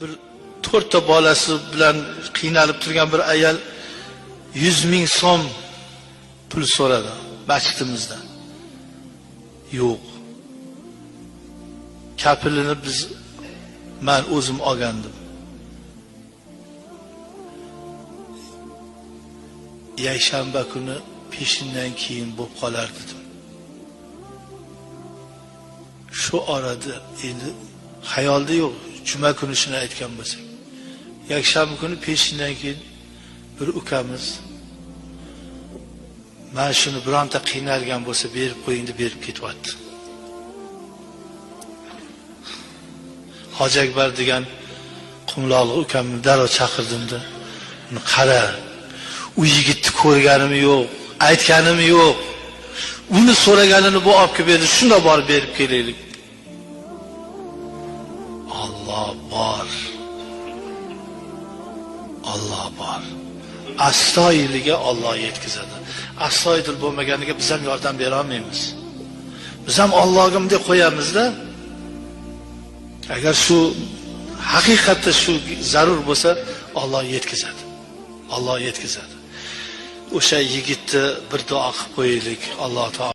bir 4 ta bolasi bilan qiynalib turgan bir ayol 100 ming so'm pul so'radi masjidimizda. Yo'q. Kapilini men o'zim olgandim. Yakshanba kuni peshindan keyin bo'lib qolar dedim. Shu orada endi xayolda yo'q, juma kuni shuni aytgan bo'lsak. Yakshanba kuni peshindan keyin bir ukamiz men shuni bironta qiynalgan bo'lsa berib qo'ying deb berib ketyapti. Hoji Akbar degan Qumloqli ukamni darrov chaqirdimda. Uni qara, u yigitni ko'rganim yo'q, aytganim yo'q. Uni so'raganini bu olib kelib berdi, shunda borib berib kelaylik. Alloh bor. Alloh bor. Astoydiliga Alloh yetkazadi. Astoydil bo'lmaganiga biz ham yordam bera olmaymiz. Biz ham Allohga deb qo'yamiz-da. Agar shu haqiqatda shu zarur bo'lsa, Alloh yetkazadi. Alloh yetkazadi. O'sha yigitni bir duo qilib qo'yaylik. Alloh taolo